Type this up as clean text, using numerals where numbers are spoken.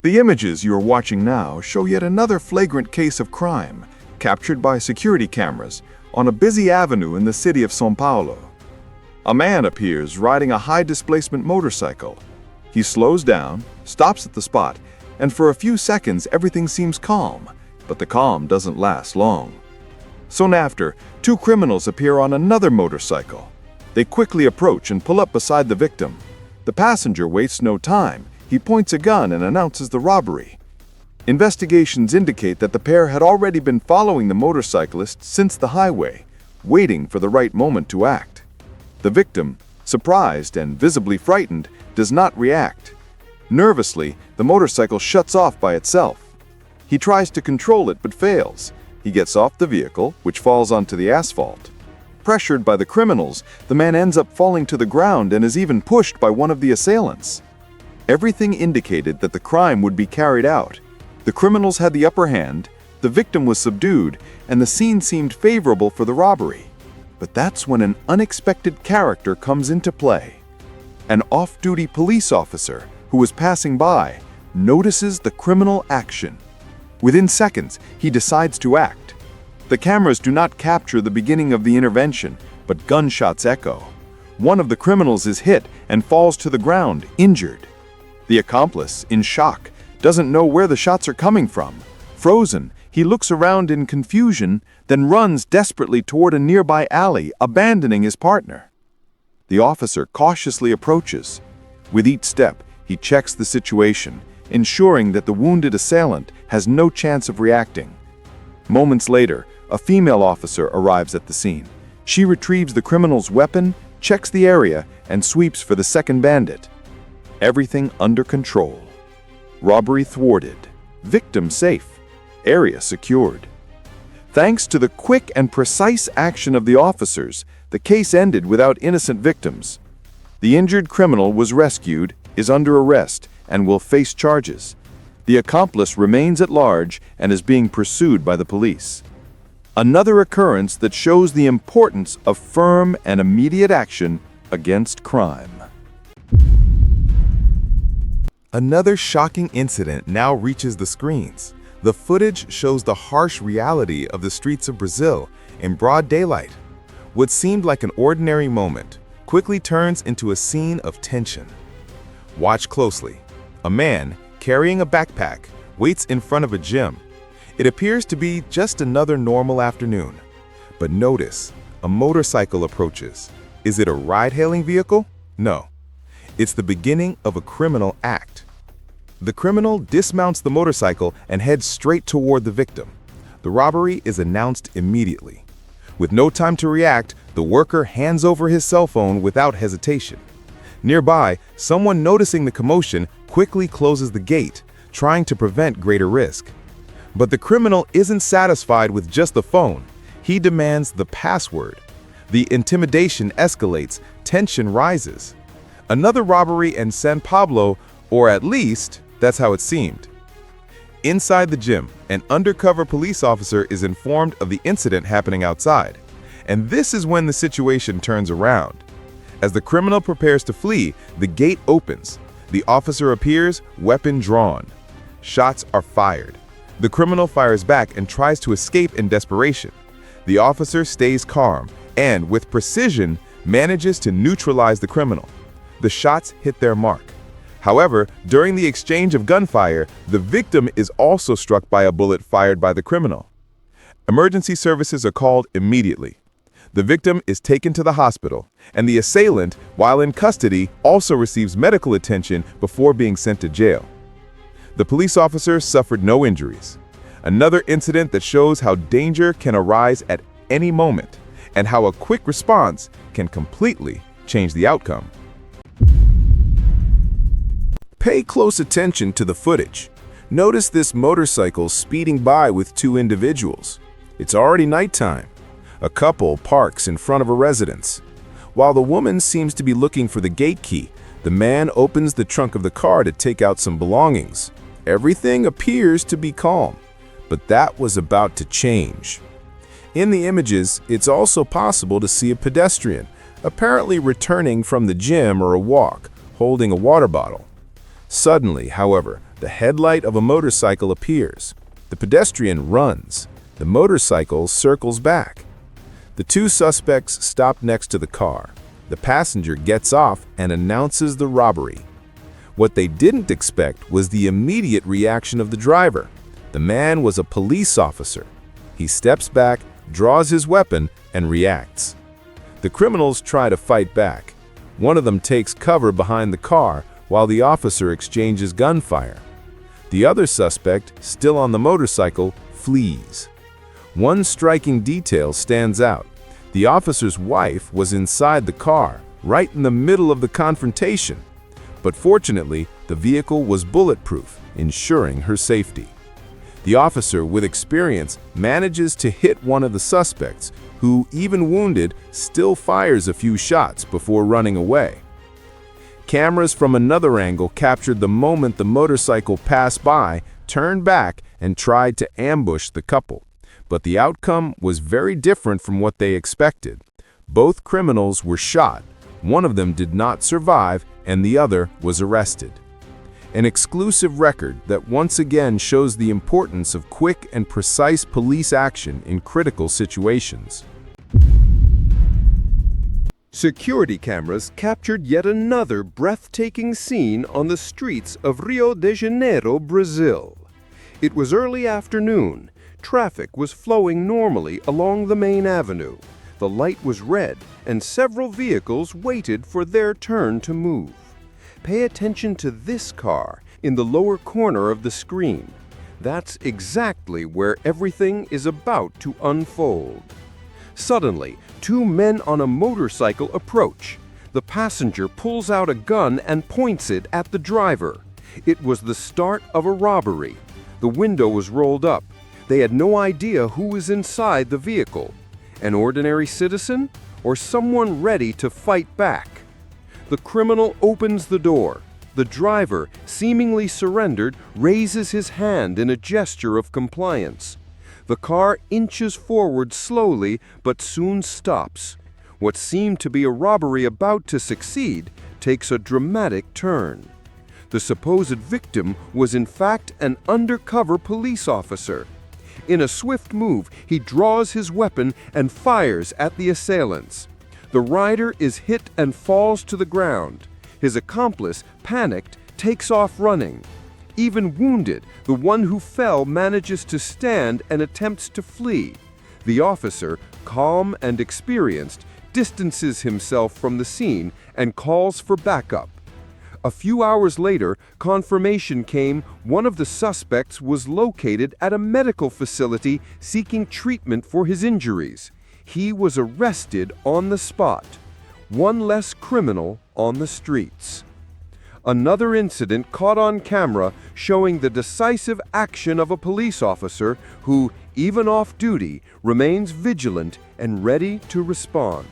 The images you are watching now show yet another flagrant case of crime, captured by security cameras on a busy avenue in the city of Sao Paulo. A man appears riding a high-displacement motorcycle. He slows down, stops at the spot, and for a few seconds everything seems calm, but the calm doesn't last long. Soon after, two criminals appear on another motorcycle. They quickly approach and pull up beside the victim. The passenger wastes no time. He points a gun and announces the robbery. Investigations indicate that the pair had already been following the motorcyclist since the highway, waiting for the right moment to act. The victim, surprised and visibly frightened, does not react. Nervously, the motorcycle shuts off by itself. He tries to control it but fails. He gets off the vehicle, which falls onto the asphalt. Pressured by the criminals, the man ends up falling to the ground and is even pushed by one of the assailants. Everything indicated that the crime would be carried out. The criminals had the upper hand, the victim was subdued, and the scene seemed favorable for the robbery. But that's when an unexpected character comes into play. An off-duty police officer who was passing by notices the criminal action. Within seconds, he decides to act. The cameras do not capture the beginning of the intervention, but gunshots echo. One of the criminals is hit and falls to the ground, injured. The accomplice, in shock, doesn't know where the shots are coming from. Frozen, he looks around in confusion, then runs desperately toward a nearby alley, abandoning his partner. The officer cautiously approaches. With each step, he checks the situation, ensuring that the wounded assailant has no chance of reacting. Moments later, a female officer arrives at the scene. She retrieves the criminal's weapon, checks the area, and sweeps for the second bandit. Everything under control. Robbery thwarted. Victim safe. Area secured. Thanks to the quick and precise action of the officers, the case ended without innocent victims. The injured criminal was rescued, is under arrest, and will face charges. The accomplice remains at large and is being pursued by the police. Another occurrence that shows the importance of firm and immediate action against crime. Another shocking incident now reaches the screens. The footage shows the harsh reality of the streets of Brazil in broad daylight. What seemed like an ordinary moment quickly turns into a scene of tension. Watch closely. A man, carrying a backpack, waits in front of a gym. It appears to be just another normal afternoon. But notice, a motorcycle approaches. Is it a ride-hailing vehicle? No. It's the beginning of a criminal act. The criminal dismounts the motorcycle and heads straight toward the victim. The robbery is announced immediately. With no time to react, the worker hands over his cell phone without hesitation. Nearby, someone noticing the commotion quickly closes the gate, trying to prevent greater risk. But the criminal isn't satisfied with just the phone. He demands the password. The intimidation escalates, tension rises. Another robbery in Sao Paulo, or at least, that's how it seemed. Inside the gym, an undercover police officer is informed of the incident happening outside. And this is when the situation turns around. As the criminal prepares to flee, the gate opens. The officer appears, weapon drawn. Shots are fired. The criminal fires back and tries to escape in desperation. The officer stays calm and, with precision, manages to neutralize the criminal. The shots hit their mark. However, during the exchange of gunfire, the victim is also struck by a bullet fired by the criminal. Emergency services are called immediately. The victim is taken to the hospital, and the assailant, while in custody, also receives medical attention before being sent to jail. The police officer suffered no injuries. Another incident that shows how danger can arise at any moment, and how a quick response can completely change the outcome. Pay close attention to the footage. Notice this motorcycle speeding by with two individuals. It's already nighttime. A couple parks in front of a residence. While the woman seems to be looking for the gate key, the man opens the trunk of the car to take out some belongings. Everything appears to be calm, but that was about to change. In the images, it's also possible to see a pedestrian, apparently returning from the gym or a walk, holding a water bottle. Suddenly, however, the headlight of a motorcycle appears. The pedestrian runs. The motorcycle circles back. The two suspects stop next to the car. The passenger gets off and announces the robbery. What they didn't expect was the immediate reaction of the driver. The man was a police officer. He steps back, draws his weapon, and reacts. The criminals try to fight back. One of them takes cover behind the car while the officer exchanges gunfire. The other suspect, still on the motorcycle, flees. One striking detail stands out. The officer's wife was inside the car, right in the middle of the confrontation. But fortunately, the vehicle was bulletproof, ensuring her safety. The officer, with experience, manages to hit one of the suspects, who, even wounded, still fires a few shots before running away. Cameras from another angle captured the moment the motorcycle passed by, turned back, and tried to ambush the couple. But the outcome was very different from what they expected. Both criminals were shot. One of them did not survive, and the other was arrested. An exclusive record that once again shows the importance of quick and precise police action in critical situations. Security cameras captured yet another breathtaking scene on the streets of Rio de Janeiro, Brazil. It was early afternoon. Traffic was flowing normally along the main avenue. The light was red, and several vehicles waited for their turn to move. Pay attention to this car in the lower corner of the screen. That's exactly where everything is about to unfold. Suddenly, two men on a motorcycle approach. The passenger pulls out a gun and points it at the driver. It was the start of a robbery. The window was rolled up. They had no idea who was inside the vehicle. An ordinary citizen or someone ready to fight back? The criminal opens the door. The driver, seemingly surrendered, raises his hand in a gesture of compliance. The car inches forward slowly, but soon stops. What seemed to be a robbery about to succeed takes a dramatic turn. The supposed victim was in fact an undercover police officer. In a swift move, he draws his weapon and fires at the assailants. The rider is hit and falls to the ground. His accomplice, panicked, takes off running. Even wounded, the one who fell manages to stand and attempts to flee. The officer, calm and experienced, distances himself from the scene and calls for backup. A few hours later, confirmation came one of the suspects was located at a medical facility seeking treatment for his injuries. He was arrested on the spot. One less criminal on the streets. Another incident caught on camera showing the decisive action of a police officer who, even off duty, remains vigilant and ready to respond.